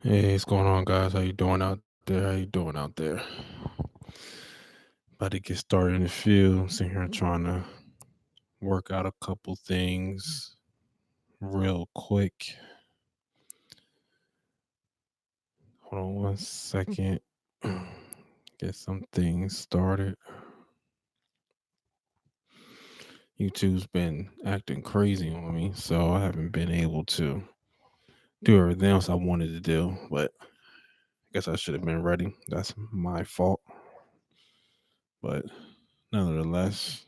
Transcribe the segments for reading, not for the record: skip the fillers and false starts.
Hey, what's going on, guys? How you doing out there? How you doing out there? About to get started in the field. Sitting here trying to work out a couple things real quick. Hold on one second. Get some things started. YouTube's been acting crazy on me, so I haven't been able to do everything else I wanted to do. But I guess I should have been ready. That's my fault. But nonetheless,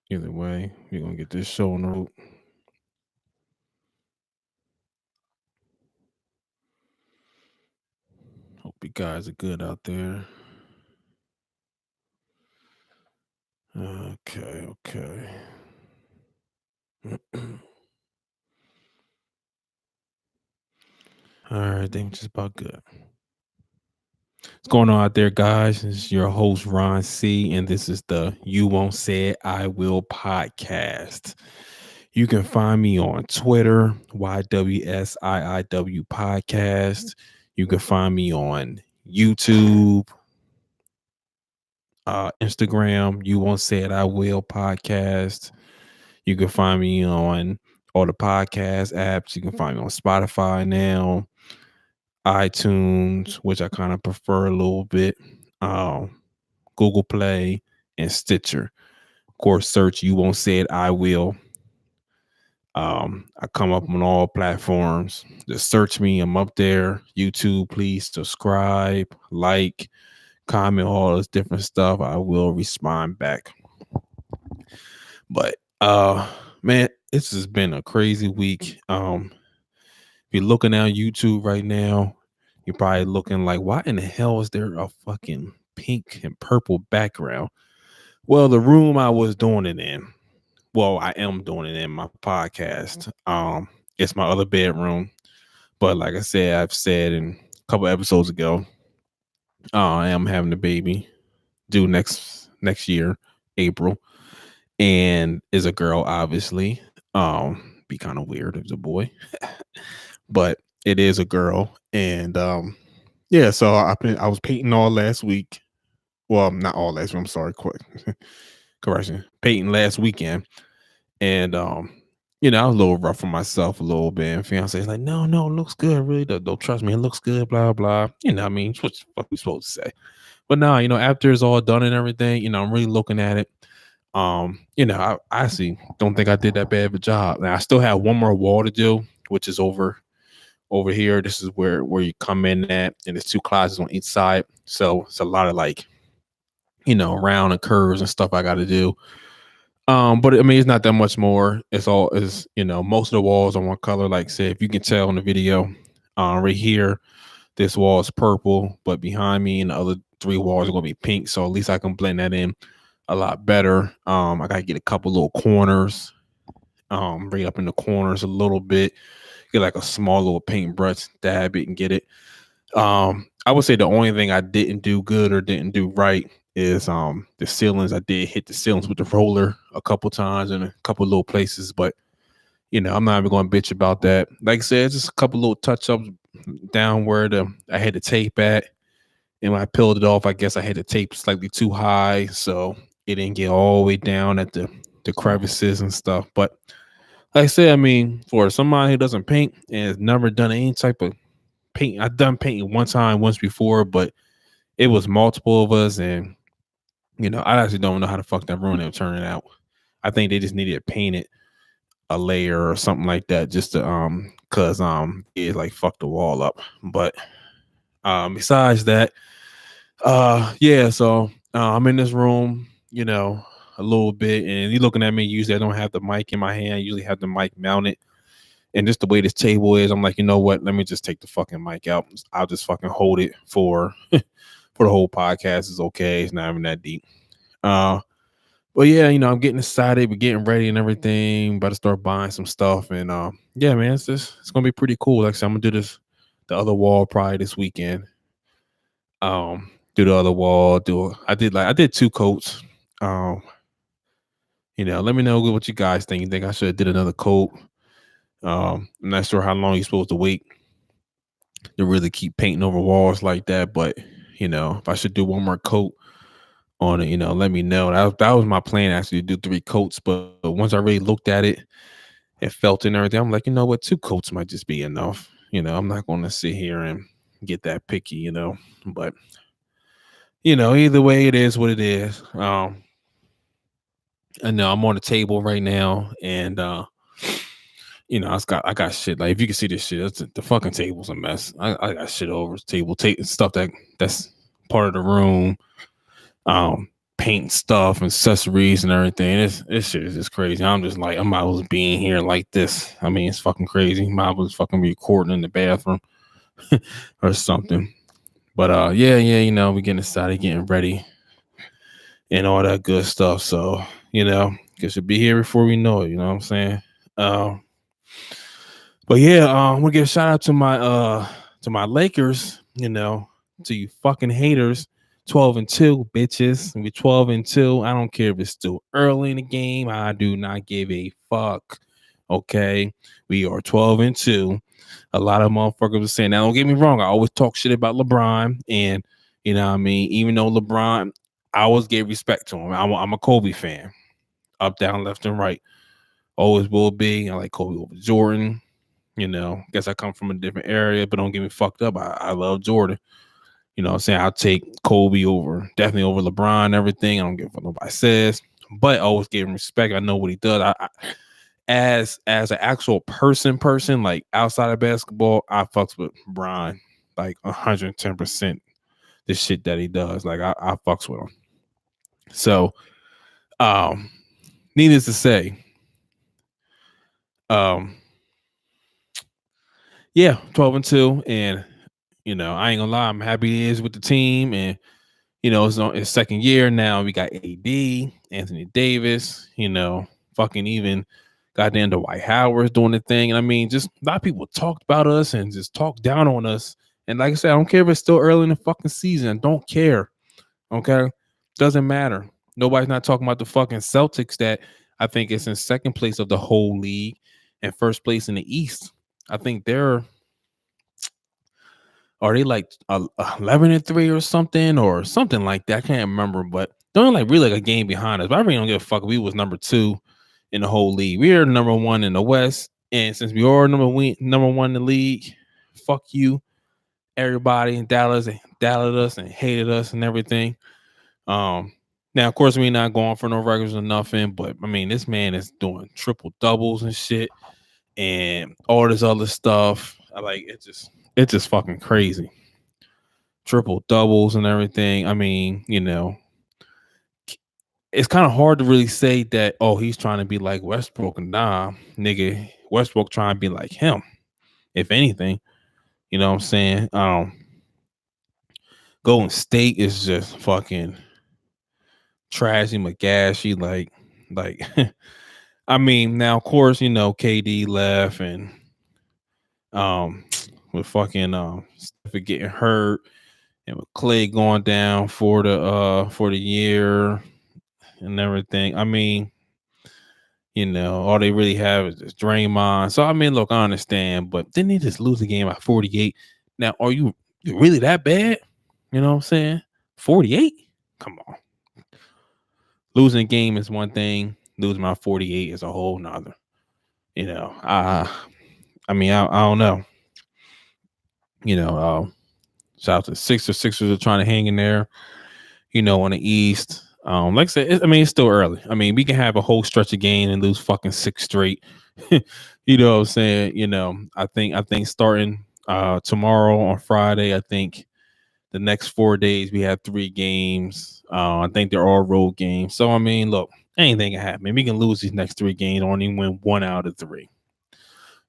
either way, we're gonna get this show on the road. Hope you guys are good out there. Okay. All right, they just about good. What's going on out there, guys? This is your host, Ron C., and this is the You Won't Say It, I Will podcast. You can find me on Twitter, YWSIIW podcast. You can find me on YouTube, Instagram, You Won't Say It, I Will podcast. You can find me on all the podcast apps. You can find me on Spotify now, iTunes, which I kind of prefer a little bit, Google Play, and Stitcher. Of course, search You Won't Say It, I Will. I come up on all platforms. Just search me. I'm up there. YouTube, please subscribe, like, comment, all this different stuff. I will respond back. But man, this has been a crazy week. If you're looking at YouTube right now, you're probably looking like, why in the hell is there a fucking pink and purple background? Well, the room I was doing it in, well, I am doing it in my podcast. It's my other bedroom. But like I said, I've said in a couple episodes ago, I am having a baby due next year, April, and is a girl, obviously. Be kind of weird if it's a boy, but it is a girl. And yeah, so I was painting all last week. Well, not all last week. I'm sorry, quick correction. Painting last weekend, and I was a little rough on myself a little bit. And fiance's like, no, it looks good. Really, don't trust me. It looks good. Blah blah. I mean, what the fuck we supposed to say? But now, after it's all done and everything, I'm really looking at it. I actually don't think I did that bad of a job. Now I still have one more wall to do, which is over here. This is where you come in at, and there's two closets on each side. So it's a lot of like, round and curves and stuff I got to do. But I mean, it's not that much more. It's all is most of the walls are one color. Like say, if you can tell in the video, right here, this wall is purple, but behind me and the other three walls are gonna be pink. So at least I can blend that in a lot better. I gotta get a couple little corners, right up in the corners a little bit. Get like a small little paintbrush, dab it, and get it. I would say the only thing I didn't do good or didn't do right is the ceilings. I did hit the ceilings with the roller a couple times in a couple little places, but I'm not even going to bitch about that. Like I said, just a couple little touch ups down where I had the tape at, and when I peeled it off, I guess I had the tape slightly too high, so it didn't get all the way down at the crevices and stuff. But like I said, I mean, for somebody who doesn't paint and has never done any type of paint, I've done painting once before, but it was multiple of us, and I actually don't know how the fuck that room they were turning out. I think they just needed to paint it a layer or something like that, just to cause it like fucked the wall up. But besides that, yeah, so I'm in this room, a little bit, and you looking at me. Usually I don't have the mic in my hand. I usually have the mic mounted. And just the way this table is, I'm like, you know what? Let me just take the fucking mic out. I'll just fucking hold it for for the whole podcast. It's okay. It's not even that deep. But yeah, I'm getting excited. We're getting ready and everything. About to start buying some stuff. And yeah, man, it's gonna be pretty cool. Like I said, I'm gonna do the other wall probably this weekend. Do the other wall. I did two coats. Let me know what you guys think. You think I should have did another coat? I'm not sure how long you're supposed to wait to really keep painting over walls like that, but if I should do one more coat on it, let me know. That was my plan actually to do 3 coats, but once I really looked at it and felt it and everything, I'm like, you know what, 2 coats might just be enough. I'm not going to sit here and get that picky, but either way, it is what it is. I know I'm on the table right now, and I got shit. Like if you can see this shit, the fucking table's a mess. I got shit over the table, stuff that's part of the room, paint stuff, accessories, and everything. This shit is just crazy. I'm just like, I might as well be in here like this. I mean, it's fucking crazy. Might as well fucking be recording in the bathroom or something. But yeah, we getting excited, getting ready, and all that good stuff. So guess we'll be here before we know it. You know what I'm saying? Um, but yeah, I'm gonna give a shout out to my Lakers. To you fucking haters. 12-2, bitches. We 12-2. I don't care if it's still early in the game. I do not give a fuck. Okay, we are 12-2. A lot of motherfuckers are saying. Now, don't get me wrong. I always talk shit about LeBron, and what I mean. Even though LeBron, I always gave respect to him. I'm a Kobe fan, up, down, left, and right. Always will be. I like Kobe over Jordan. Guess I come from a different area, but don't get me fucked up. I love Jordan. What I'm saying? I'll take Kobe definitely over LeBron and everything. I don't give a fuck nobody says, but I always give him respect. I know what he does. As an actual person, like outside of basketball, I fucks with Bron like 110%. The shit that he does, like I fucks with him. So, needless to say, yeah, 12-2, and I ain't gonna lie, I'm happy he is with the team, and it's on his second year now. We got AD, Anthony Davis, fucking even goddamn Dwight Howard's doing the thing. And I mean, just a lot of people talked about us and just talked down on us. And like I said, I don't care if it's still early in the fucking season. Don't care. Okay. Doesn't matter. Nobody's not talking about the fucking Celtics that I think is in second place of the whole league and first place in the East. I think are they like 11-3 or something like that? I can't remember, but they're only like really like a game behind us. But I really don't give a fuck. We was number 2 in the whole league. We are number 1 in the West, and since we are number 1 in the league, fuck you, everybody in Dallas and doubted us and hated us and everything. Now of course we're not going for no records or nothing, but I mean this man is doing triple doubles and shit and all this other stuff. I like it. It's just fucking crazy. Triple doubles and everything. I mean, it's kind of hard to really say that, oh, he's trying to be like Westbrook. Nah, nigga, Westbrook trying to be like him, if anything. You know what I'm saying? Golden State is just fucking trashy, McGashy, like I mean, now of course, KD left and with fucking Steph getting hurt and with Clay going down for the year and everything. I mean, all they really have is just Draymond. So I mean, look, I understand, but didn't he just lose the game by 48? Now, are you really that bad? You know what I'm saying? 48? Come on. Losing a game is one thing. Losing by 48 is a whole nother. I mean, I don't know. Shout out to Sixers. Sixers are trying to hang in there, on the East. Like I said, I mean, it's still early. I mean, we can have a whole stretch of game and lose fucking 6 straight. You know what I'm saying? I think starting tomorrow on Friday, I think the next 4 days we have 3 games. I think they're all road games. So I mean, look, anything can happen. We can lose these next 3 games, only win 1 out of 3.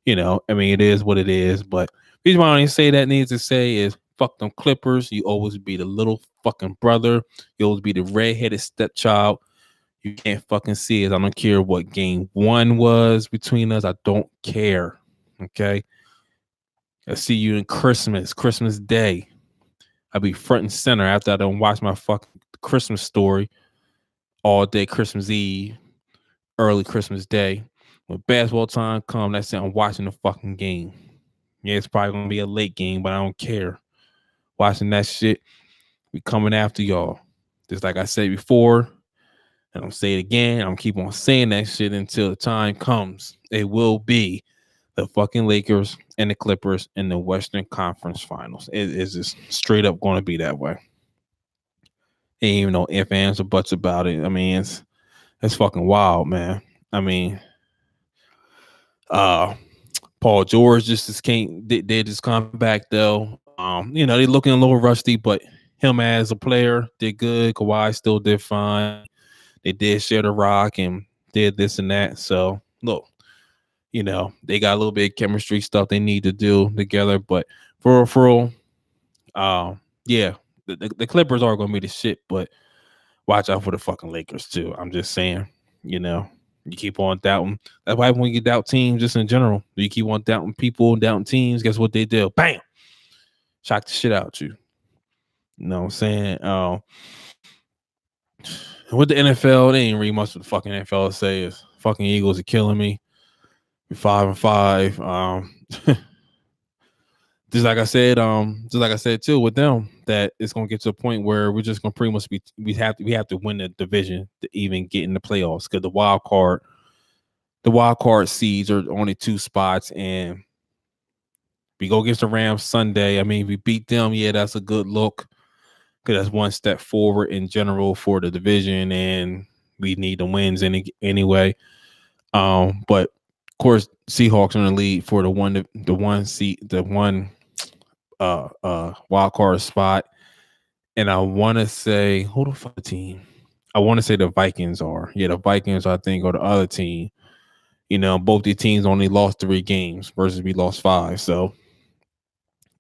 I mean, it is what it is. But the reason why I only say that needs to say is fuck them Clippers. You always be the little fucking brother. You always be the redheaded stepchild. You can't fucking see it. I don't care what game 1 was between us. I don't care. Okay. I see you in Christmas Day. I'll be front and center after I don't watch my fucking Christmas story all day, Christmas Eve, early Christmas Day. When basketball time comes, that's it. I'm watching the fucking game. Yeah, it's probably gonna be a late game, but I don't care. Watching that shit, we coming after y'all. Just like I said before, and I'm say it again. I'm keep on saying that shit until the time comes. It will be the fucking Lakers and the Clippers in the Western Conference Finals. It is just straight up going to be that way. Ain't even no ifs, ands, or buts about it. I mean, it's fucking wild, man. I mean, uh, Paul George just can't. They just come back though. They looking a little rusty, but him as a player did good. Kawhi still did fine. They did share the rock and did this and that. So look, they got a little bit of chemistry stuff they need to do together. But for real, yeah, the Clippers are gonna be the shit. But watch out for the fucking Lakers too. I'm just saying, you keep on doubting. That's why when you doubt teams, just in general, you keep on doubting people, doubting teams. Guess what they do? Bam, shock the shit out you. You know what I'm saying? With the NFL, they ain't really much of the fucking NFL to say. Is fucking Eagles are killing me. We're 5-5. Just like I said too with them, that it's gonna get to a point where we're just gonna pretty much we have to win the division to even get in the playoffs, because the wild card seeds are only 2 spots, and we go against the Rams Sunday. I mean, we beat them, yeah, that's a good look, because that's one step forward in general for the division, and we need the wins anyway. But of course, Seahawks are in the lead for the one wild card spot, and I want to say, who the fuck team? I want to say the Vikings are. Yeah, the Vikings, I think, are the other team. Both these teams only lost 3 games versus we lost 5. So,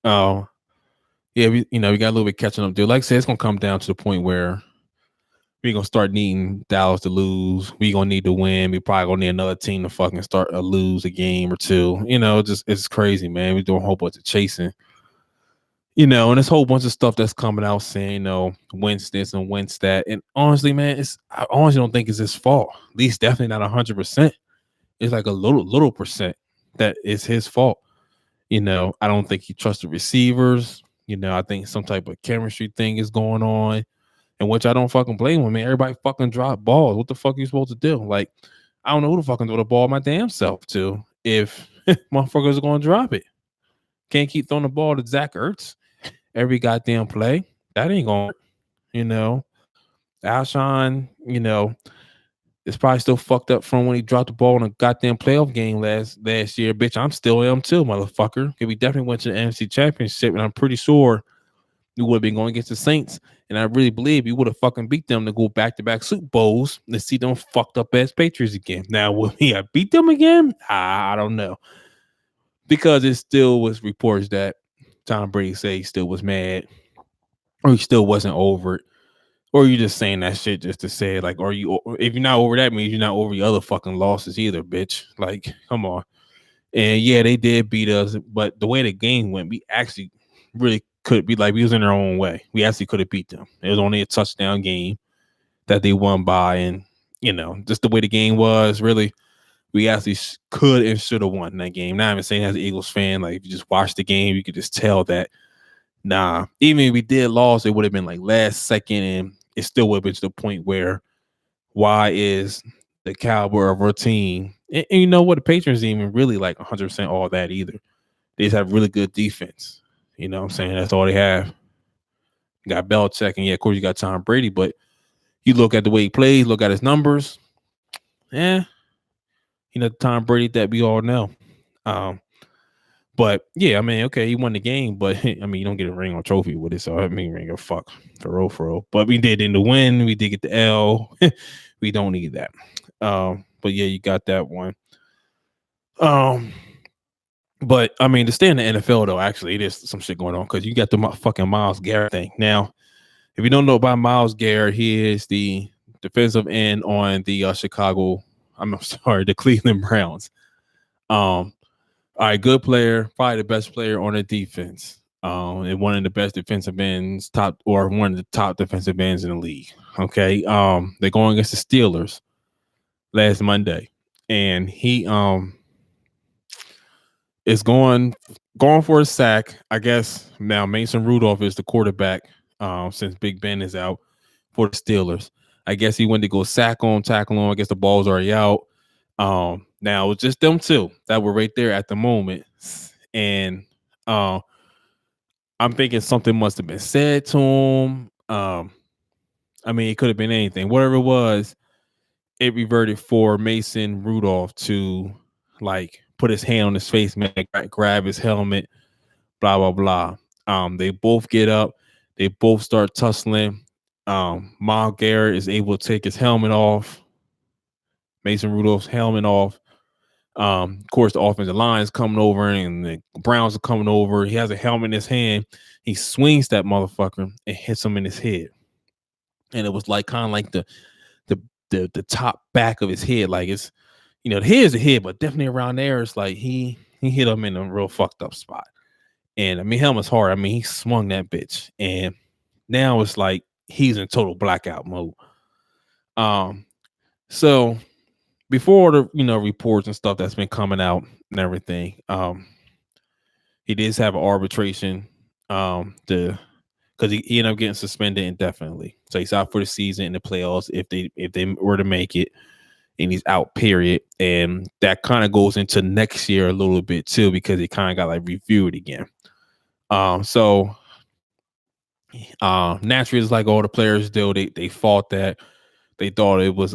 yeah, we got a little bit catching up to do. Like I said, it's gonna come down to the point where we're gonna start needing Dallas to lose. We're gonna need to win. We probably gonna need another team to fucking start lose a game or two. Just it's crazy, man. We're doing a whole bunch of chasing. And this whole bunch of stuff that's coming out saying, wins this and wins that. And honestly, man, I honestly don't think it's his fault. At least definitely not 100%. It's like a little percent that is his fault. I don't think he trusts the receivers. I think some type of chemistry thing is going on, and which I don't fucking blame him, man. Everybody fucking drop balls. What the fuck are you supposed to do? Like, I don't know who to fucking throw the ball my damn self to if motherfuckers are going to drop it. Can't keep throwing the ball to Zach Ertz every goddamn play. That ain't going to, Alshon, it's probably still fucked up from when he dropped the ball in a goddamn playoff game last year. Bitch, I'm still am too, motherfucker. We definitely went to the NFC Championship, and I'm pretty sure we would have been going against the Saints. And I really believe we would have fucking beat them to go back-to-back Super Bowls and see them fucked up ass Patriots again. Now, will we have beat them again? I don't know. Because it still was reports that Tom Brady said he still was mad, or he still wasn't over it. Or you just saying that shit just to say it, like, or you, if you're not over that, means you're not over the other fucking losses either, bitch. Like, come on. And yeah, they did beat us, but the way the game went, we actually really could be like, we was in our own way. We actually could have beat them. It was only a touchdown game that they won by, and just the way the game was, really, we actually could and should have won that game. Not even saying as an Eagles fan, like if you just watch the game, you could just tell that. Nah, even if we did lose, it would have been like last second, and it still would have been to the point where why is the caliber of our team? And you know what? The Patriots ain't even really like 100% all that either. They just have really good defense. You know what I'm saying? That's all they have. You got Belichick, and yeah, of course you got Tom Brady, but you look at the way he plays, look at his numbers. Yeah, Tom Brady that we all know. But yeah, I mean, okay, he won the game, but I mean, you don't get a ring or trophy with it, so I mean, ring a fuck for real. But we did in the win, we did get the L. We don't need that. But yeah, you got that one. But I mean, to stay in the NFL though, actually, there's some shit going on because you got the fucking Myles Garrett thing. Now, if you don't know about Myles Garrett, he is the defensive end on the the Cleveland Browns. All right, good player, probably the best player on the defense. And one of the best defensive ends, one of the top defensive ends in the league. Okay. They're going against the Steelers last Monday. and he is going for a sack. I guess now Mason Rudolph is the quarterback since Big Ben is out for the Steelers. I guess he went to go tackle on. I guess the ball's already out. Now it's just them two that were right there at the moment, and uh, I'm thinking something must have been said to him. I mean, it could have been anything. Whatever it was, it reverted for Mason Rudolph to like put his hand on his face, man, grab his helmet, blah blah blah. They both get up, they both start tussling. Miles Garrett is able to take his helmet off, Mason Rudolph's helmet off. Of course, the offensive line is coming over and the Browns are coming over. He has a helmet in his hand. He swings that motherfucker and hits him in his head. And it was like kind of like the the top back of his head. Like it's the head is the head, but definitely around there, it's like he hit him in a real fucked up spot. And I mean, helmet's hard. I mean, he swung that bitch. And now it's like he's in total blackout mode. So before the reports and stuff that's been coming out and everything, he did have an arbitration, because he ended up getting suspended indefinitely, so he's out for the season in the playoffs if they were to make it, and he's out. Period. And that kind of goes into next year a little bit too, because he kind of got like reviewed again. So naturally, it's like all the players do. They fought that. They thought it was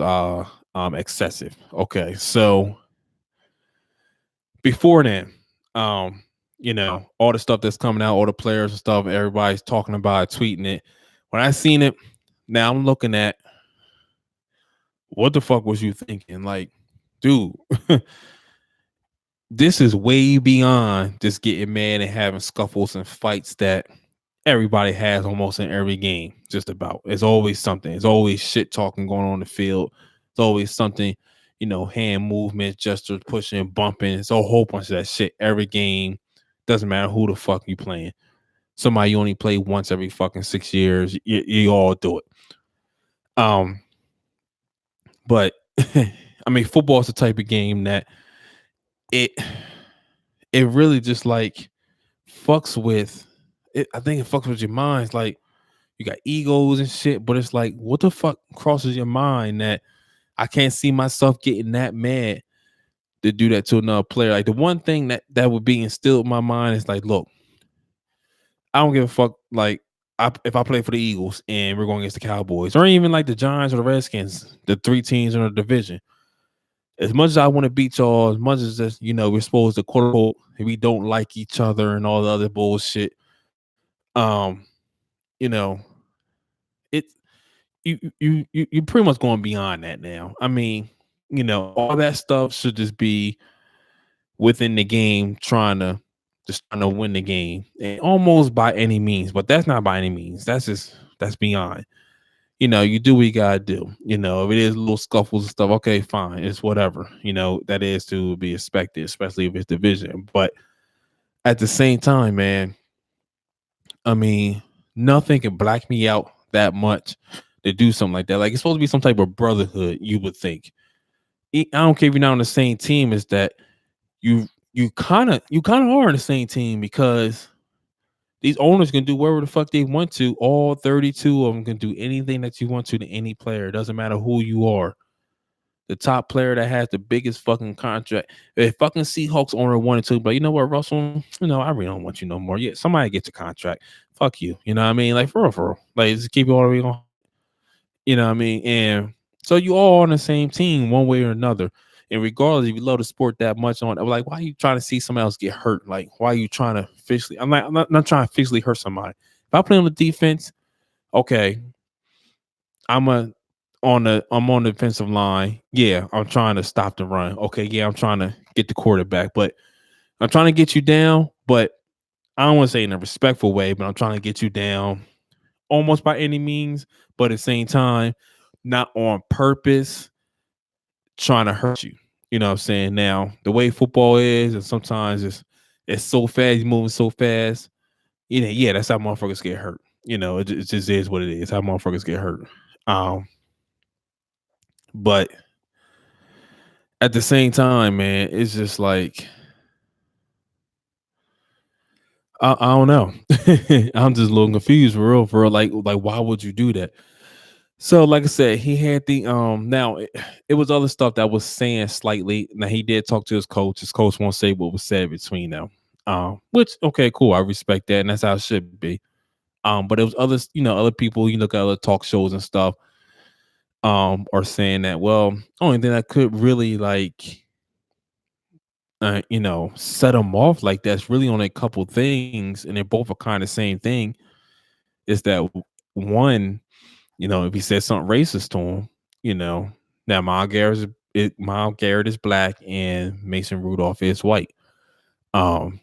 excessive. Okay, so before then, all the stuff that's coming out, all the players and stuff, everybody's talking about it, tweeting it. When I seen it, now I'm looking at what the fuck was you thinking? Like, dude, this is way beyond just getting mad and having scuffles and fights that everybody has almost in every game. Just about. It's always something. It's always shit talking going on the field. It's always something, hand movements, gestures, pushing, bumping. It's a whole bunch of that shit every game. Doesn't matter who the fuck you playing. Somebody you only play once every fucking 6 years. You all do it. But I mean, football is the type of game that it really just like fucks with it. I think it fucks with your mind. It's like you got egos and shit, but it's like, what the fuck crosses your mind that I can't see myself getting that mad to do that to another player? Like the one thing that would be instilled in my mind is like, look, I don't give a fuck. Like, if I play for the Eagles and we're going against the Cowboys, or even like the Giants or the Redskins, the three teams in the division, as much as I want to beat y'all, as much as this, we're supposed to quote unquote, we don't like each other and all the other bullshit. Um, you know, it you're pretty much going beyond that now. I mean, all that stuff should just be within the game, trying to win the game, and almost by any means. But that's not by any means. That's beyond. You do what you gotta do. If it is little scuffles and stuff, okay, fine. It's whatever. That is to be expected, especially if it's division. But at the same time, man, I mean, nothing can black me out that much to do something like that. Like, it's supposed to be some type of brotherhood, you would think. I don't care if you're not on the same team as that. You kind of are on the same team, because these owners can do whatever the fuck they want to. All 32 of them can do anything that you want to any player. It doesn't matter who you are. The top player that has the biggest fucking contract. If fucking Seahawks owner wanted to, but you know what, Russell? I really don't want you no more. Yeah, somebody gets a contract. Fuck you. You know what I mean? Like, for real. Like, just keep it all the way on. You know what I mean? And so you all on the same team one way or another. And regardless, if you love the sport that much, I'm like, why are you trying to see somebody else get hurt? Like, why are you trying to physically? I'm not trying to physically hurt somebody. If I play on the defense, okay, I'm on the defensive line. Yeah, I'm trying to stop the run. Okay, yeah, I'm trying to get the quarterback, but I'm trying to get you down. But I don't want to say in a respectful way, but I'm trying to get you down almost by any means, but at the same time, not on purpose, trying to hurt you. You know what I'm saying? Now, the way football is, and sometimes it's so fast, moving so fast. Yeah, that's how motherfuckers get hurt. It just is what it is. How motherfuckers get hurt. But at the same time, man, it's just like I don't know. I'm just a little confused for real. Like why would you do that? So, like I said, he had the now it was other stuff that was saying slightly. Now he did talk to his coach. His coach won't say what was said between them. Which okay, cool. I respect that, and that's how it should be. But it was others, other people, you look at other talk shows and stuff, are saying that, well, only thing that could really like set them off like that's really on a couple things, and they're both are kind of same thing, is that one, if he said something racist to him, you know, now Miles Garrett is black and Mason Rudolph is white. Um,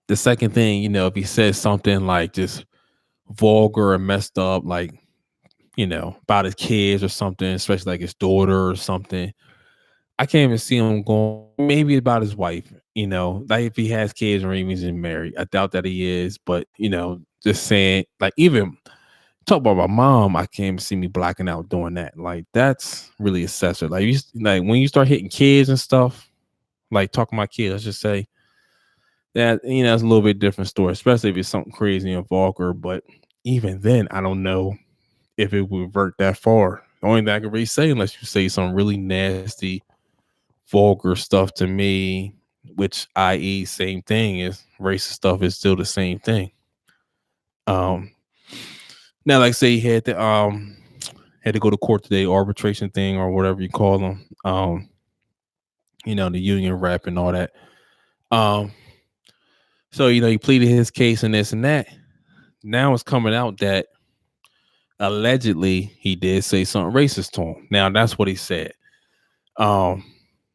the second thing, if he says something like just vulgar or messed up, like, about his kids or something, especially like his daughter or something, I can't even see him going maybe about his wife, like if he has kids or even he's married. I doubt that he is, but just saying like even talk about my mom, I can't even see me blacking out doing that. Like that's really excessive. Like when you start hitting kids and stuff, like talking about kids, let's just say that it's a little bit different story, especially if it's something crazy and vulgar. But even then, I don't know if it would revert that far. The only thing I can really say, unless you say some really nasty, vulgar stuff to me, which i.e. same thing is racist stuff is still the same thing. Um Now, like say he had to go to court today, arbitration thing or whatever you call them. The union rep and all that. Um, so he pleaded his case and this and that. Now it's coming out that allegedly he did say something racist to him. Now that's what he said. Um,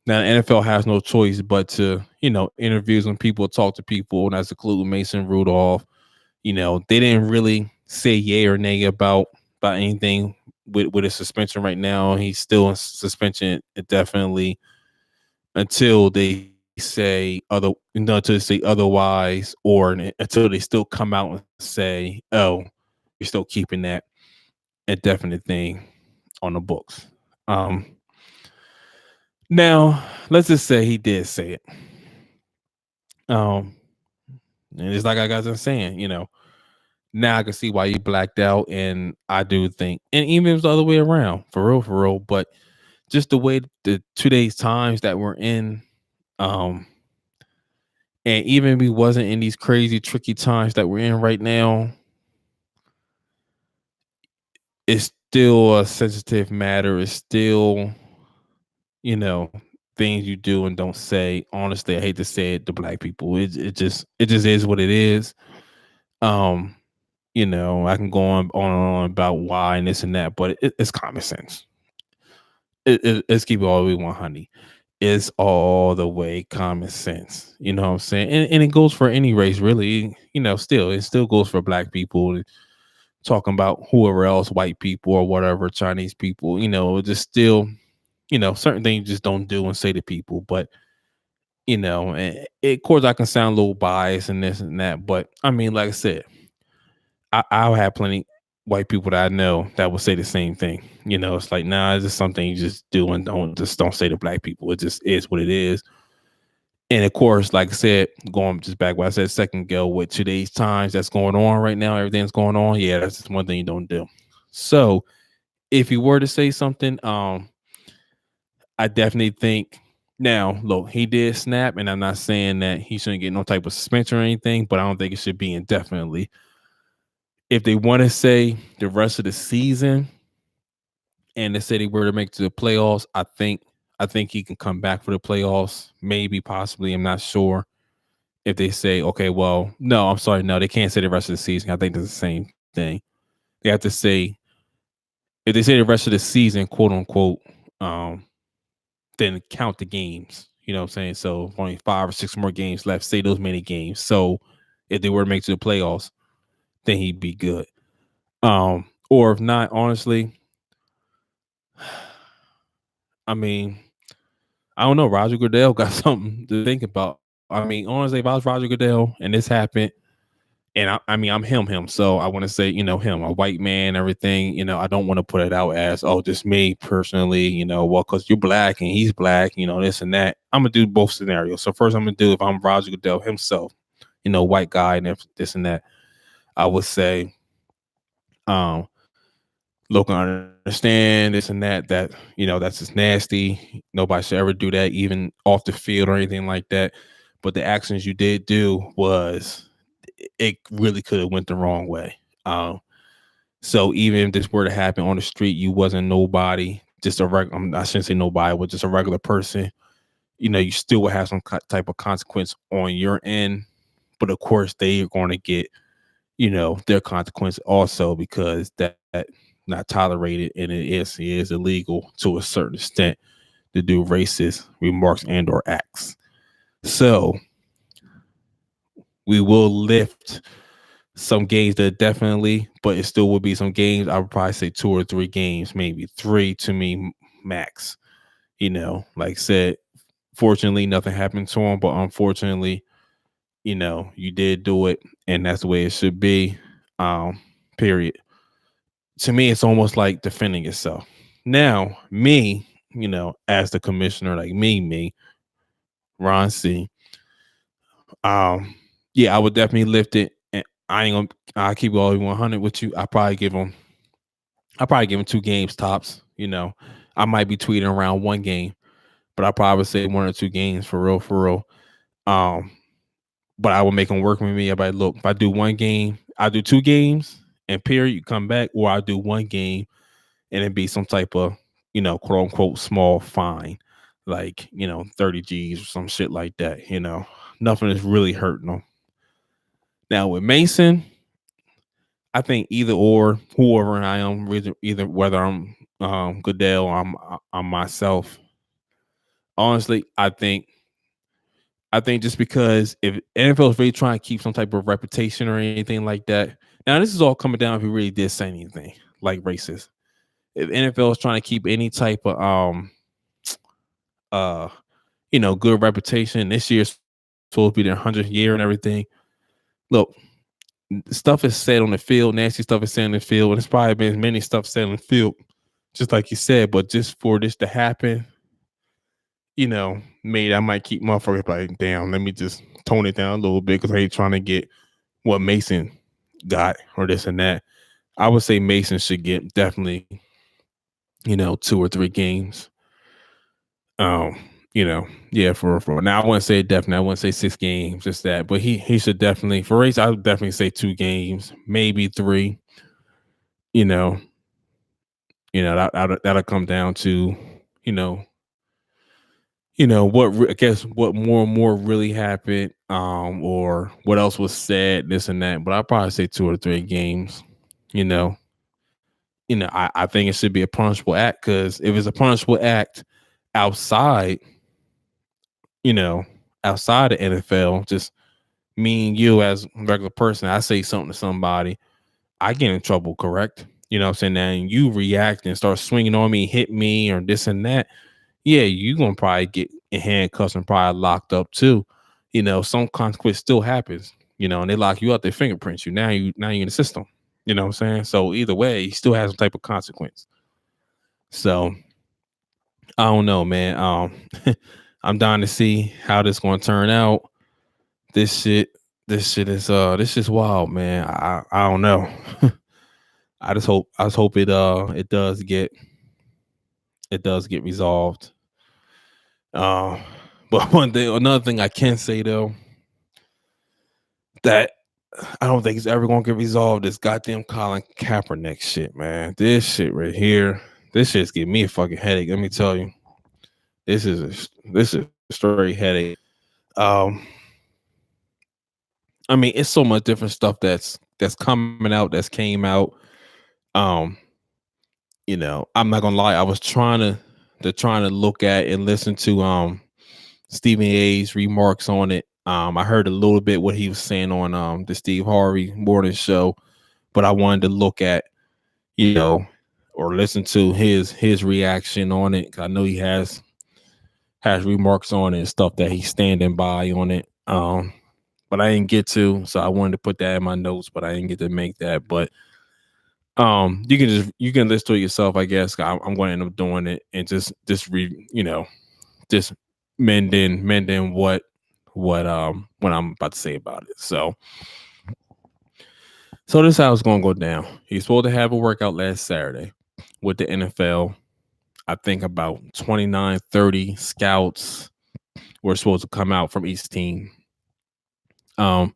Now the NFL has no choice but to, interviews when people talk to people, and that's including Mason Rudolph. They didn't really say yay or nay about anything with his suspension right now. He's still in suspension indefinitely until they say until they say otherwise, or until they still come out and say, "Oh, you're still keeping that indefinite thing on the books." Um, Now let's just say he did say it. Um, and it's like I got been saying, now I can see why you blacked out, and I do think, and even if it was the other way around, for real. But just the way the today's times that we're in, um, and even if we wasn't in these crazy tricky times that we're in right now, it's still a sensitive matter. It's still, you know, things you do and don't say. Honestly, I hate to say it to black people. It just is what it is. Um, I can go on and on about why and this and that, but it's common sense. Let's keep it all the way 100. It's all the way common sense. You know what I'm saying? And it goes for any race, really. Still, it still goes for black people. Talking about whoever else, white people or whatever, Chinese people. Just still, certain things you just don't do and say to people. But of course, I can sound a little biased and this and that. But I mean, like I said, I'll have plenty white people that I know that will say the same thing. It's like, nah, it's just something you just do and don't say to black people. It just is what it is. And of course, like I said, going just back what I said a second ago, with today's times that's going on right now, everything's going on. Yeah, that's just one thing you don't do. So if you were to say something, I definitely think now, look, he did snap, and I'm not saying that he shouldn't get no type of suspension or anything, but I don't think it should be indefinitely. If they want to say the rest of the season and they said he were to make it to the playoffs, I think he can come back for the playoffs. Maybe, possibly, I'm not sure. If they say, okay, well, no, I'm sorry, no, they can't say the rest of the season. I think it's the same thing. They have to say, if they say the rest of the season, quote unquote, um, then count the games. You know what I'm saying? So only 5 or 6 more games left. Say those many games. So if they were to make it to the playoffs, then he'd be good. Or if not, honestly, I mean, I don't know. Roger Goodell got something to think about. I mean, honestly, if I was Roger Goodell and this happened, And I mean, I'm him. So I want to say, him, a white man, everything. I don't want to put it out as, oh, just me personally. Well, because you're black and he's black. This and that. I'm gonna do both scenarios. So first, I'm gonna do if I'm Roger Goodell himself, white guy, and if this and that. I would say, um, look, I understand this and that. That's just nasty. Nobody should ever do that, even off the field or anything like that. But the actions you did do was it really could have went the wrong way. So even if this were to happen on the street, you wasn't nobody, just a regular. I shouldn't say nobody, but just a regular person. You still would have some type of consequence on your end. But of course, they are going to get, their consequence also because that not tolerated, and it is illegal to a certain extent to do racist remarks and or acts. So we will lift some games that definitely, but it still will be some games. I would probably say 2 or 3 games, maybe 3 to me max. Like I said, fortunately, nothing happened to him, but unfortunately, you did do it, and that's the way it should be. Period. To me, it's almost like defending yourself. Now, me, as the commissioner, like me, Ron C. Yeah, I would definitely lift it. And I ain't gonna. I keep it all 100 with you. I probably give him 2 games tops. I might be tweeting around 1 game, but I probably say 1 or 2 games for real, for real. Um, but I will make him work with me. Everybody, look, if I do 1 game, I do 2 games, and period, you come back, or I do 1 game, and it be some type of, quote unquote, small fine, like 30 G's or some shit like that. Nothing is really hurting them. Now with Mason, I think either or, whoever I am, either whether I'm Goodell or I'm myself. Honestly, I think just because if NFL is really trying to keep some type of reputation or anything like that. Now this is all coming down if he really did say anything like racist. If NFL is trying to keep any type of uh good reputation, this year's supposed to be their 100th year and everything. Look, stuff is said on the field, nasty stuff is said on the field, and it's probably been many stuff said on the field, just like you said. But just for this to happen, maybe I might keep motherfuckers like, damn, let me just tone it down a little bit because I ain't trying to get what Mason got or this and that. I would say Mason should get definitely, 2 or 3 games. Um, yeah, for now I wouldn't say definitely. I wouldn't say 6 games, just that. But he should definitely for race. I would definitely say 2 games, maybe 3. You know, that'll come down to, you know, I guess what more and more really happened, or what else was said, this and that. But I'd probably say 2 or 3 games. You know, I think it should be a punishable act because if it's a punishable act outside, you know, outside the NFL, just me and you as a regular person, I say something to somebody, I get in trouble, correct? You know what I'm saying? And you react and start swinging on me, hit me, or this and that. Yeah, you gonna probably get in handcuffs and probably locked up too. Some consequence still happens. And they lock you up, they fingerprint you. Now you in the system. You know what I'm saying? So either way, you still has some type of consequence. So I don't know, man. I'm dying to see how this gonna turn out. This shit, this is wild, man. I don't know. I just hope it does get resolved. Uh, but another thing I can say though, that I don't think it's ever gonna get resolved. This goddamn Colin Kaepernick shit, man. This shit right here, this shit's giving me a fucking headache. Let me tell you, this is a straight headache. Um, I mean, it's so much different stuff that's coming out, that's came out. Um, I'm not gonna lie. I was trying to look at and listen to Stephen A's remarks on it. I heard a little bit what he was saying on the Steve Harvey morning show, but I wanted to look at, or listen to his reaction on it. 'Cause I know he has remarks on it and stuff that he's standing by on it. but I didn't get to. So I wanted to put that in my notes, but I didn't get to make that. But you can listen to it yourself, I guess. I'm going to end up doing it and just read, just mending what I'm about to say about it. So this is how it's going to go down. He's supposed to have a workout last Saturday with the NFL. I think about 29, 30 scouts were supposed to come out from each team. What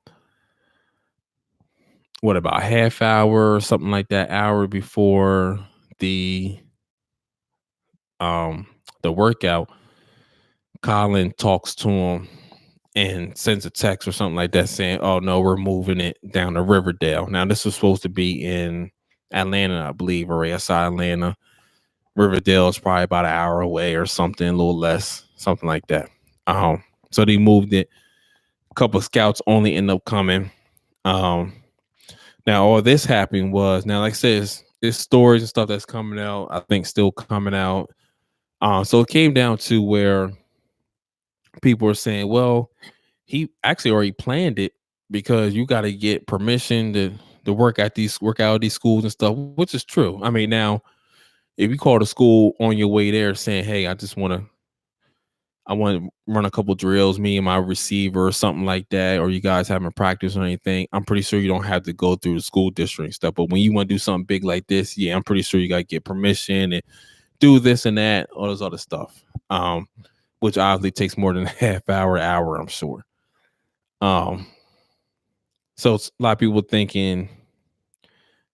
about a half hour or something like that, hour before the um the workout, Colin talks to him and sends a text or something like that saying, "Oh no, we're moving it down to Riverdale." Now this was supposed to be in Atlanta, I believe, or outside Atlanta. Riverdale is probably about an hour away or something, a little less, something like that. So they moved it. A couple of scouts only end up coming. Now all this happened was, now like I said, it's stories and stuff that's coming out. I think still coming out. So it came down to where people are saying, well, he actually already planned it because you got to get permission to work out at these schools and stuff, which is true. I mean, now if you call the school on your way there saying, "Hey, I want to run a couple drills, me and my receiver or something like that," or you guys haven't practiced or anything, I'm pretty sure you don't have to go through the school district and stuff. But when you want to do something big like this, yeah, I'm pretty sure you got to get permission and do this and that, all this other stuff. Which obviously takes more than a half hour, I'm sure. So it's a lot of people thinking,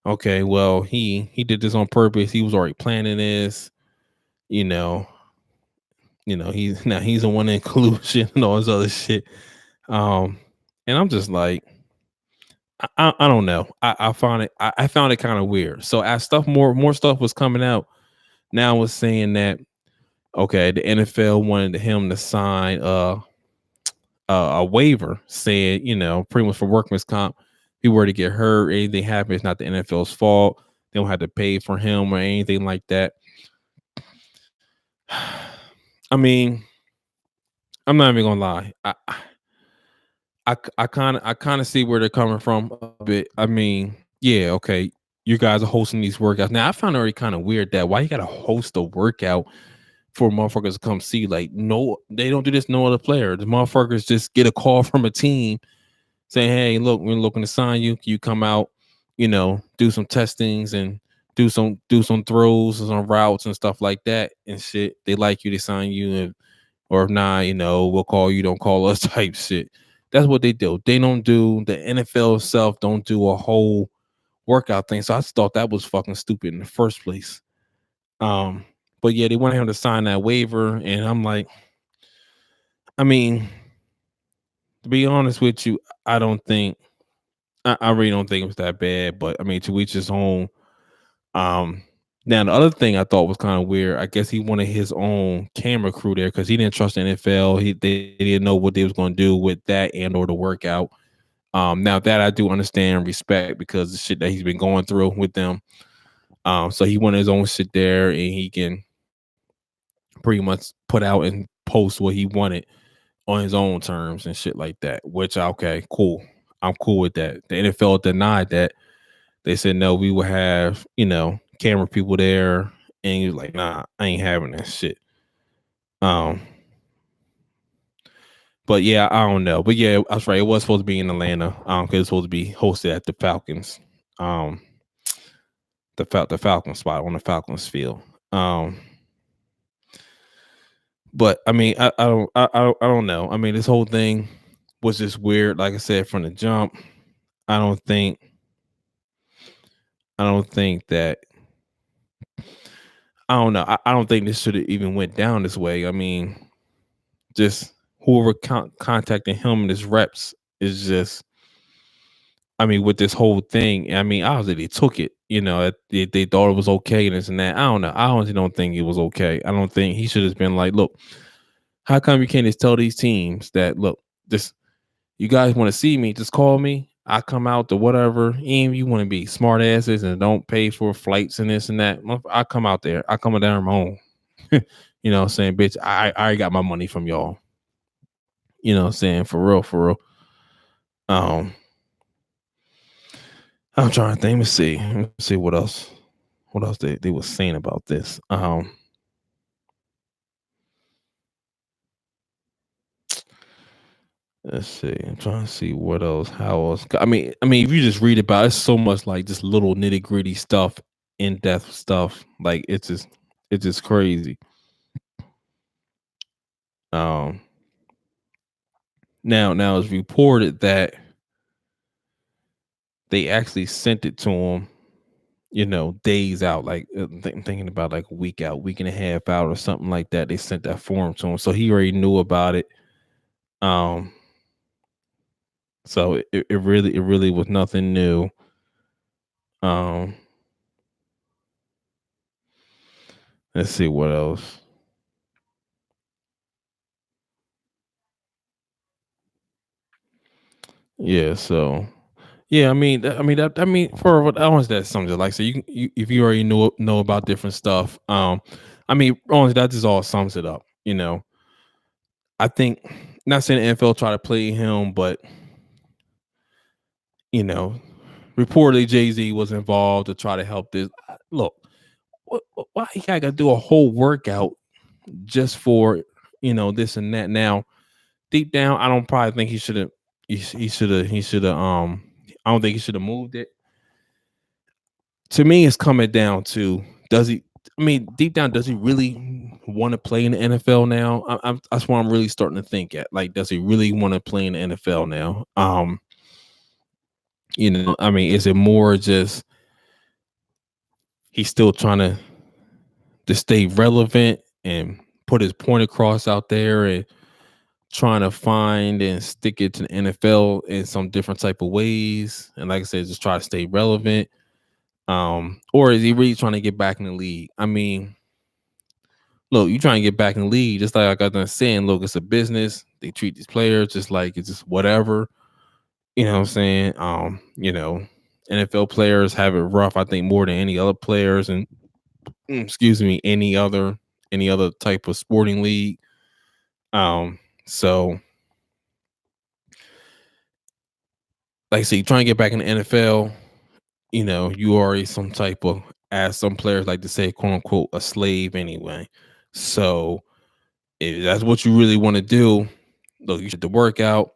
okay, well, he did this on purpose. He was already planning this, you know, he's the one in collusion and all this other shit. And I'm just like, I don't know. I found it kind of weird. So as more stuff was coming out, now was saying that okay, the NFL wanted him to sign a waiver saying, pretty much for workman's comp, if he were to get hurt, anything happens, it's not the NFL's fault. They don't have to pay for him or anything like that. I mean, I'm not even gonna lie. I kind of see where they're coming from a bit. I mean, yeah, okay, you guys are hosting these workouts. Now I found it already kind of weird that why you gotta host a workout for motherfuckers to come see. Like, no, they don't do this, no other player. The motherfuckers just get a call from a team saying, "Hey, look, we're looking to sign you. Can you come out, do some testings and do some throws and some routes and stuff like that and shit. They like you, to sign you, and or if not, we'll call you, don't call us," type shit. That's what they do. They don't do the NFL itself, don't do a whole workout thing. So I just thought that was fucking stupid in the first place. But yeah, they wanted him to sign that waiver, and I'm like, I mean, to be honest with you, I don't think I really don't think it was that bad, but I mean, to each his own. Um, Now the other thing I thought was kind of weird. I guess he wanted his own camera crew there because he didn't trust the NFL. They didn't know what they was going to do with that and or the workout. Now that I do understand and respect because the shit that he's been going through with them. So he wanted his own shit there, and he can pretty much put out and post what he wanted on his own terms and shit like that. Which okay, cool. I'm cool with that. The NFL denied that. They said no, we will have, camera people there. And he was like, nah, I ain't having that shit. Um, but yeah, I don't know. But yeah, I was right. It was supposed to be in Atlanta. Because it's supposed to be hosted at the Falcons. The Falcons spot on the Falcons field. But I mean, I don't know. I mean, this whole thing was just weird. Like I said, from the jump, I don't think that I don't know. I don't think this should have even went down this way. I mean, just whoever contacting him and his reps is just. I mean, with this whole thing, I mean, obviously they took it. They thought it was okay and this and that. I don't know. I honestly don't think it was okay. I don't think he should have been like, look, how come you can't just tell these teams that, look, this you guys want to see me, just call me. I come out to whatever. And you want to be smart asses and don't pay for flights and this and that. I come out there. I come down my own. You know what I'm saying? Bitch, I already got my money from y'all. You know what I'm saying? For real, for real. Um, I'm trying to think. Let's see. Let's see what else. What else they were saying about this. Let's see. I'm trying to see what else. How else? I mean, if you just read about it, it's so much like just little nitty gritty stuff, in depth stuff. Like it's just crazy. Um, now it's reported that they actually sent it to him. Days out. Like I'm thinking about like a week out, week and a half out, or something like that. They sent that form to him, so he already knew about it. Um, so it really was nothing new. Um, let's see what else. Yeah, so yeah, for what I want that something like so if you already know about different stuff, honestly, that just all sums it up. I think not saying the NFL try to play him, but you know, reportedly Jay Z was involved to try to help this. Look, why he got to do a whole workout just for this and that? Now, deep down, I don't probably think he should have. He should have. I don't think he should have moved it. To me, it's coming down to does he? I mean, deep down, does he really want to play in the NFL now? That's what I'm really starting to think at. Like, does he really want to play in the NFL now? I mean, is it more just he's still trying to stay relevant and put his point across out there and trying to find and stick it to the NFL in some different type of ways? And like I said, just try to stay relevant. Or is he really trying to get back in the league? I mean, look, you trying to get back in the league, just like I got done saying, look, it's a business. They treat these players just like it's just whatever. You know what I'm saying? NFL players have it rough, I think, more than any other players and excuse me, any other type of sporting league. So like I say, you trying to get back in the NFL, you already some type of, as some players like to say, quote unquote, a slave anyway. So if that's what you really want to do, look, you should the workout.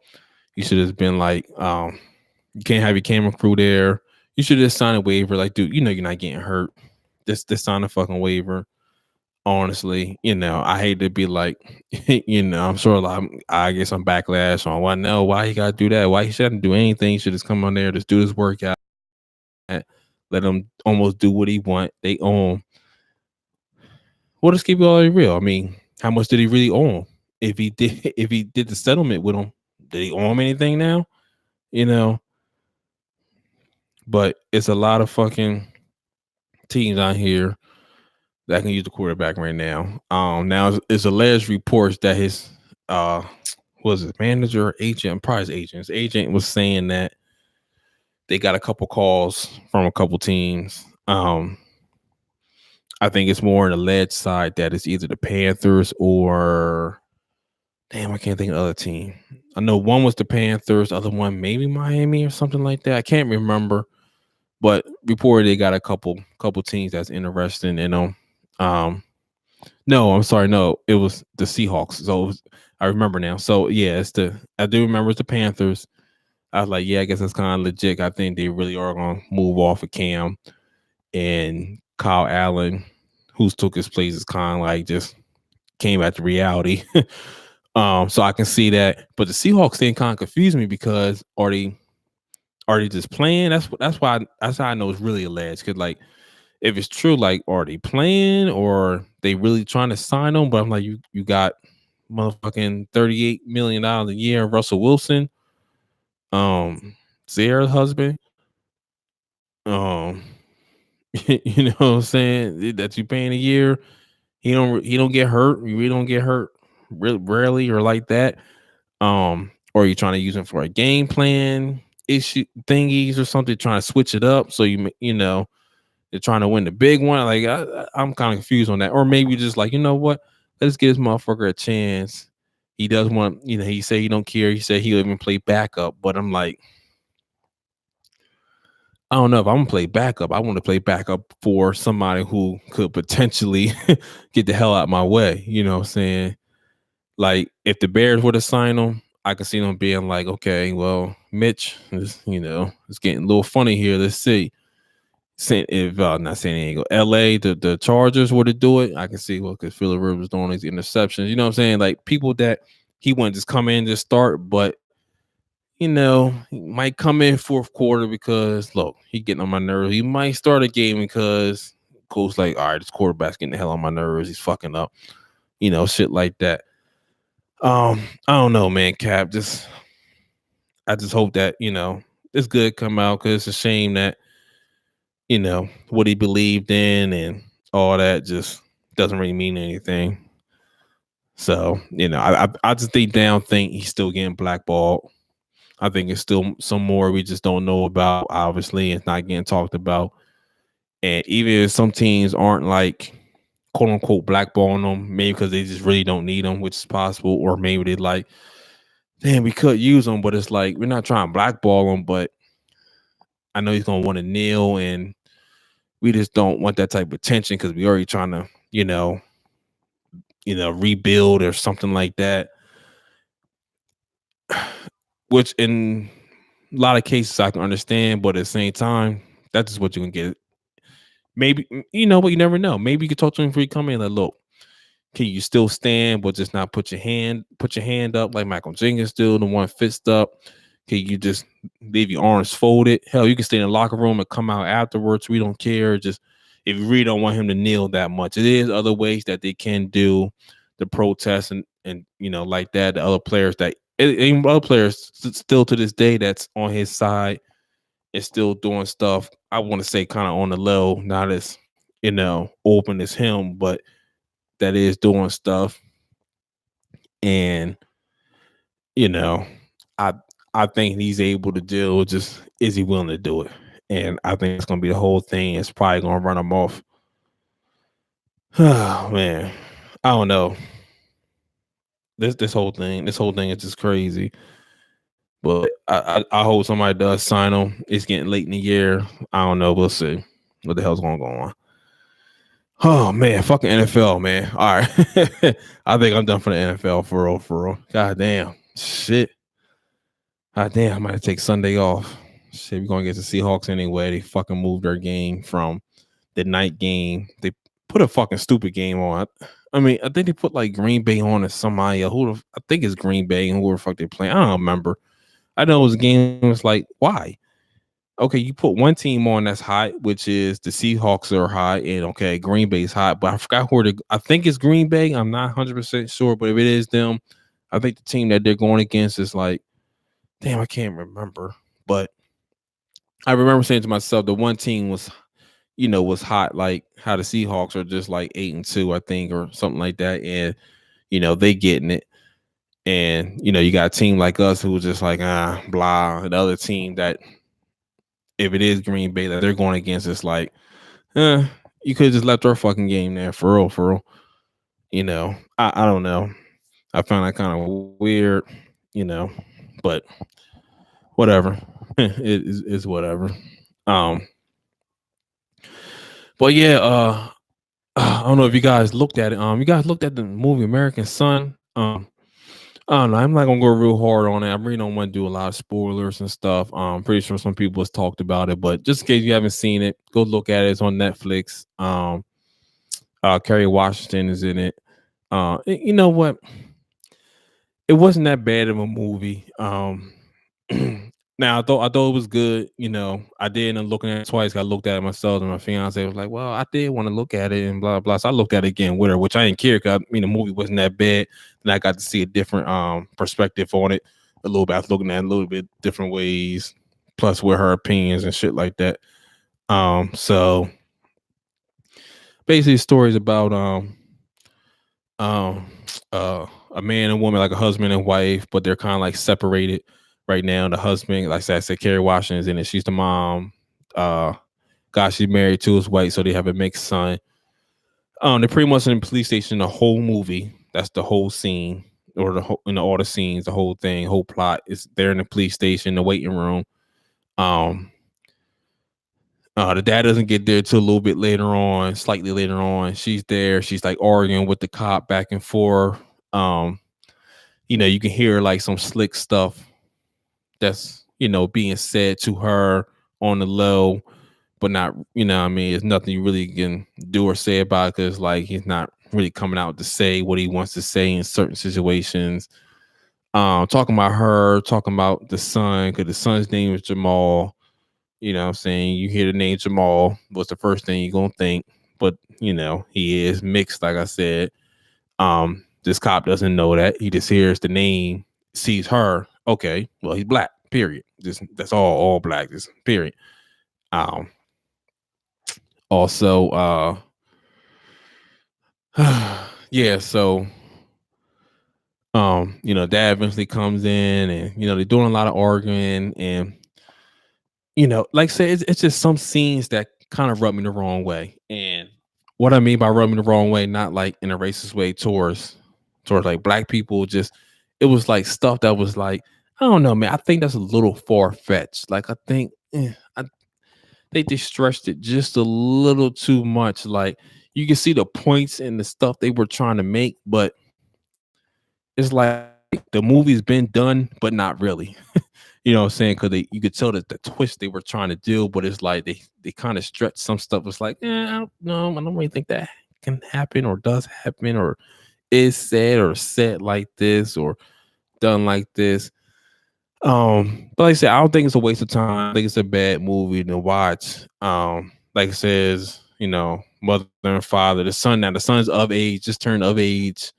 You should have been like, you can't have your camera crew there. You should just sign a waiver. Like, dude, you're not getting hurt. Just sign a fucking waiver. Honestly, I hate to be like, I'm sure a lot. I get some backlash on why no, why he gotta do that? Why he shouldn't do anything? He should just come on there, just do his workout, let him almost do what he want. They own him. Well, let's keep it all real. I mean, how much did he really own? If he did the settlement with him, did he owe him anything now? You know, but it's a lot of fucking teams out here that can use the quarterback right now. Now it's alleged reports that his uh was his manager or agent, probably his agent. His agent was saying that they got a couple calls from a couple teams. I think it's more an alleged side that it's either the Panthers or damn, I can't think of the other team. I know one was the Panthers, other one maybe Miami or something like that. I can't remember, but reported they got a couple teams that's interested in them. No, I'm sorry, no, it was the Seahawks. I remember now. So yeah, I do remember it's the Panthers. I was like, yeah, I guess that's kind of legit. I think they really are going to move off of Cam and Kyle Allen, who's took his place, is kind of like just came back to reality. So I can see that. But the Seahawks thing kind of confused me because are they just playing? That's how I know it's really alleged. Because like if it's true, like are they playing or they really trying to sign them? But I'm like, you got motherfucking $38 million a year, Russell Wilson, Zara's husband, um, you know what I'm saying, that you paying a year. He don't get hurt. You really don't get hurt, really rarely or like that. Or you trying to use him for a game plan issue thingies or something, trying to switch it up. So they're trying to win the big one. Like I'm kind of confused on that. Or maybe just like, you know what? Let's give this motherfucker a chance. he does want, he said he don't care. He said he'll even play backup. But I'm like, I don't know if I'm gonna play backup. I want to play backup for somebody who could potentially get the hell out my way. You know what I'm saying? Like if the Bears were to sign him, I could see them being like, okay, well, Mitch is, it's getting a little funny here. Let's see. If not San Diego, LA, the Chargers were to do it, I can see, well, because Phillip Rivers doing these interceptions. You know what I'm saying? Like people that he wouldn't just come in and just start, but he might come in fourth quarter because look, he getting on my nerves. He might start a game because coach like, all right, this quarterback's getting the hell on my nerves. He's fucking up, shit like that. I don't know, man. Cap, I just hope that it's good come out because it's a shame that what he believed in and all that just doesn't really mean anything. So I just think he's still getting blackballed. I think it's still some more we just don't know about. Obviously, it's not getting talked about. And even if some teams aren't like quote unquote blackballing them, maybe because they just really don't need them, which is possible, or maybe they like, damn, we could use them, but it's like we're not trying to blackball him, but I know he's gonna want to kneel, and we just don't want that type of tension because we already trying to, rebuild or something like that. Which in a lot of cases I can understand, but at the same time, that's just what you can get. Maybe but you never know. Maybe you could talk to him before you come in. Like, look, can you still stand, but just not put your hand up like Michael Jenkins do, the one fist up? Can you just leave your arms folded? Hell, you can stay in the locker room and come out afterwards. We don't care. Just if you really don't want him to kneel that much, it is other ways that they can do the protest and like that. The other players other players still to this day that's on his side is still doing stuff. I want to say kind of on the low, not as open as him, but that is doing stuff. And you know, I I think he's able to deal. Just is he willing to do it? And I think it's gonna be the whole thing. It's probably gonna run him off. Oh man, I don't know. This whole thing is just crazy. But I hope somebody does sign him. It's getting late in the year. I don't know. We'll see what the hell's gonna go on. Oh man, fucking NFL, man. All right, I think I'm done for the NFL for real, for real. God damn, shit. God damn, I might take Sunday off. Shit, we're gonna get the Seahawks anyway. They fucking moved their game from the night game. They put a fucking stupid game on. I mean, I think they put like Green Bay on or somebody. I think it's Green Bay and who the fuck they playing. I don't remember. I know it was a game. It was like, why? Okay, you put one team on that's hot, which is the Seahawks are hot, and okay, Green Bay's hot, but I forgot I think it's Green Bay. I'm not 100% sure, but if it is them, I think the team that they're going against is like, damn, I can't remember. But I remember saying to myself, the one team was hot, like how the Seahawks are just like 8-2, I think, or something like that, and they getting it. And you got a team like us who was just like blah. And the other team that if it is Green Bay that they're going against, it's like, you could have just left our fucking game there for real, for real. I don't know. I found that kind of weird, but whatever. It is whatever. Um, but yeah, I don't know if you guys looked at it. You guys looked at the movie American Son. I don't know. I'm not gonna go real hard on it. I really don't want to do a lot of spoilers and stuff. I'm pretty sure some people has talked about it, but just in case you haven't seen it, go look at it. It's on Netflix. Kerry Washington is in it. You know what? It wasn't that bad of a movie. Now I thought it was good. I did end up looking at it twice. I looked at it myself, and my fiance was like, "Well, I did want to look at it," and blah blah. So I looked at it again with her, which I didn't care because the movie wasn't that bad, and I got to see a different perspective on it a little bit. I was looking at it a little bit different ways, plus with her opinions and shit like that. So basically, the story is about um a man and woman, like a husband and wife, but they're kind of like separated right now. The husband, like I said, Kerry Washington's in it. She's the mom. Guy she's married to is white, so they have a mixed son. They're pretty much in the police station the whole movie. That's the whole scene. or the whole, all the scenes, the whole thing, whole plot is there in the police station, the waiting room. Um, the dad doesn't get there till a little bit later on, slightly later on. She's there. She's like arguing with the cop back and forth. Um, you can hear like some slick stuff that's being said to her on the low, but not what I mean, it's nothing you really can do or say about it because like he's not really coming out to say what he wants to say in certain situations. Talking about her, talking about the son, because the son's name is Jamal. What I'm saying? You hear the name Jamal, what's the first thing you're gonna think? But he is mixed, like I said. This cop doesn't know that. He just hears the name, sees her. Okay, well, he's black. Period. Just that's all black. Just period. Um, Also, yeah, so dad eventually comes in and they're doing a lot of arguing and like I said, it's just some scenes that kind of rub me the wrong way. And what I mean by rub me the wrong way, not like in a racist way towards like black people, just it was like stuff that was like, I don't know, man. I think that's a little far fetched. Like I think I they just stretched it just a little too much. Like you can see the points and the stuff they were trying to make, but it's like the movie's been done, but not really. What I'm saying? Because you could tell that the twist they were trying to do, but it's like they kind of stretch some stuff. It's like, I don't know, I don't really think that can happen or does happen or is said or said like this or done like this. But like I said, I don't think it's a waste of time. I think it's a bad movie to watch. Like it says, mother and father, the son's of age, just turned of age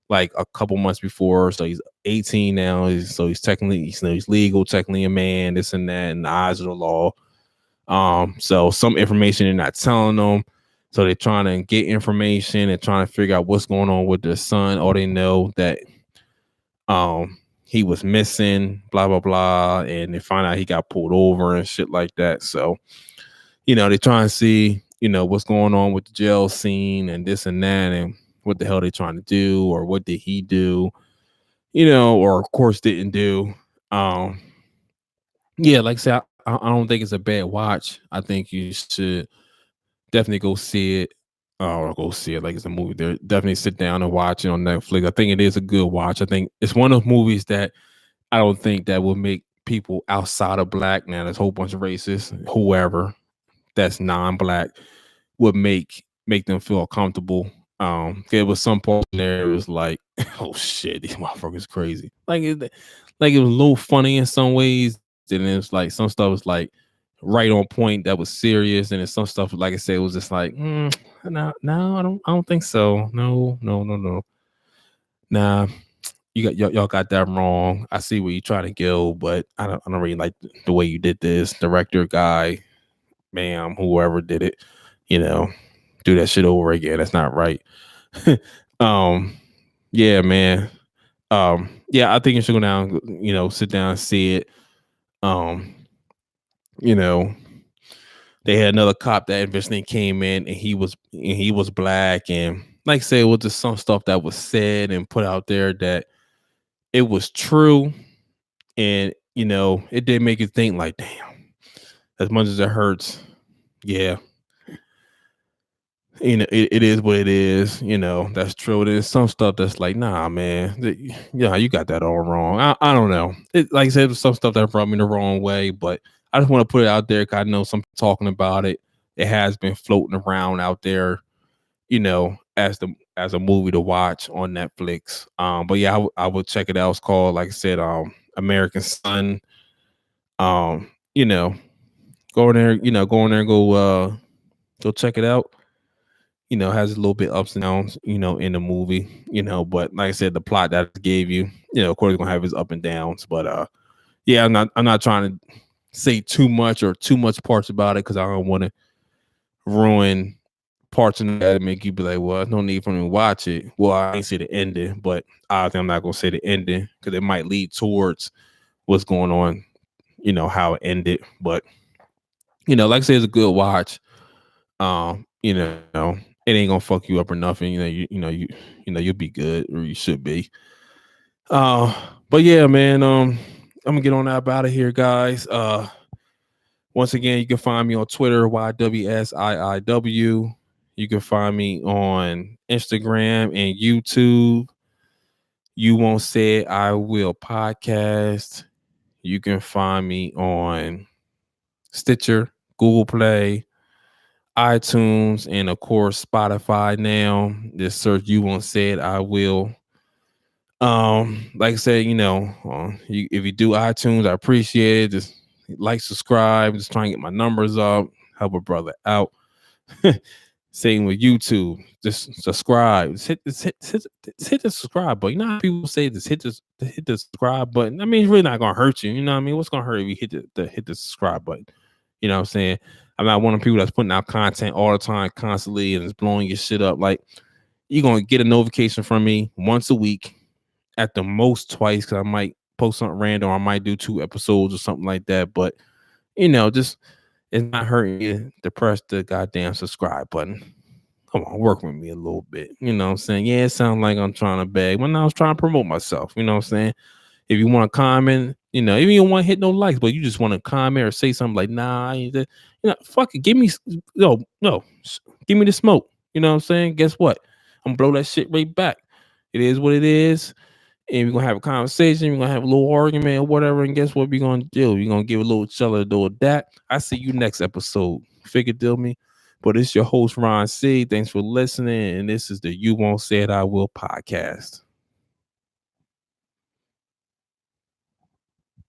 like a couple months before. So he's 18 now. He's technically, he's legal, technically a man, this and that, in the eyes of the law. So some information they're not telling them. So they're trying to get information and trying to figure out what's going on with their son. Or they know that he was missing, blah blah blah, and they find out he got pulled over and shit like that. So they try and see what's going on with the jail scene and this and that, and what the hell they trying to do, or what did he do, or of course didn't do. Um, yeah, like I said, I don't think it's a bad watch. I think you should definitely go see it. Or go see it like it's a movie. There, definitely sit down and watch it on Netflix. I think it is a good watch. I think it's one of those movies that I don't think that will make people outside of black, now there's a whole bunch of racists, whoever that's non-black, would make them feel comfortable. There was some part in there it was like, oh shit, these motherfuckers crazy. Like it was a little funny in some ways. Then it's like some stuff was like right on point that was serious, and then some stuff, like I said, was just like, no, I don't think so. No, no, no, no. Nah, y'all got that wrong. I see where you trying to go, but I don't really like the way you did this. Director guy, ma'am, whoever did it, do that shit over again. That's not right. um, yeah, man. Yeah, I think you should go down, sit down and see it. Um, you know, they had another cop that eventually came in and he was black, and like I said, it was just some stuff that was said and put out there that it was true. And it did make you think like, damn, as much as it hurts, yeah, it is what it is. That's true. There's some stuff that's like, nah, man, yeah, you got that all wrong. I don't know. Like I said, some stuff that brought me the wrong way, but I just want to put it out there because I know some people talking about it. It has been floating around out there, as a movie to watch on Netflix. But yeah, I would check it out. It's called, like I said, American Son. Um, you know, go in there and go check it out. Has a little bit ups and downs, in the movie, but like I said, the plot that I gave you, of course, it's gonna have its up and downs. But yeah, I'm not trying to say too much or too much parts about it because I don't want to ruin parts of that and make you be like, well, there's no need for me to watch it. Well, I ain't say the ending, but I think I'm not gonna say the ending because it might lead towards what's going on, how it ended. But like I said, it's a good watch. It ain't gonna fuck you up or nothing. You'll be good, or you should be. But yeah, man. I'm gonna get on up out of here, guys. Once again, you can find me on Twitter, YWSIIW. You can find me on Instagram and YouTube. You Won't Say It, I Will podcast. You can find me on Stitcher, Google Play, iTunes, and of course Spotify now. Just search You Won't Say It, I Will. Like I said, if you do iTunes, I appreciate it. Just like, subscribe, just trying to get my numbers up, help a brother out. Same with YouTube. Just subscribe. Just hit the subscribe button. You know how people say just hit the subscribe button. I mean, it's really not gonna hurt you. You know what I mean? What's gonna hurt if you hit the subscribe button? You know what I'm saying? I'm not one of the people that's putting out content all the time, constantly, and it's blowing your shit up. Like, you're gonna get a notification from me once a week, at the most twice, because I might post something random, or I might do 2 episodes or something like that. But just, it's not hurting you to press the goddamn subscribe button. Come on, work with me a little bit. You know what I'm saying? Yeah, it sounds like I'm trying to beg, but now I was trying to promote myself. You know what I'm saying? If you want to comment, even you don't want to hit no likes, but you just want to comment or say something like, nah, I ain't that, fuck it. Give me, no, give me the smoke. You know what I'm saying? Guess what? I'm gonna blow that shit right back. It is what it is. And we're gonna have a conversation, we're gonna have a little argument or whatever. And guess what we're gonna do? We're gonna give a little each other do that. I see you next episode. Figure deal me. But it's your host, Ron C. Thanks for listening. And this is the You Won't Say It, I Will podcast.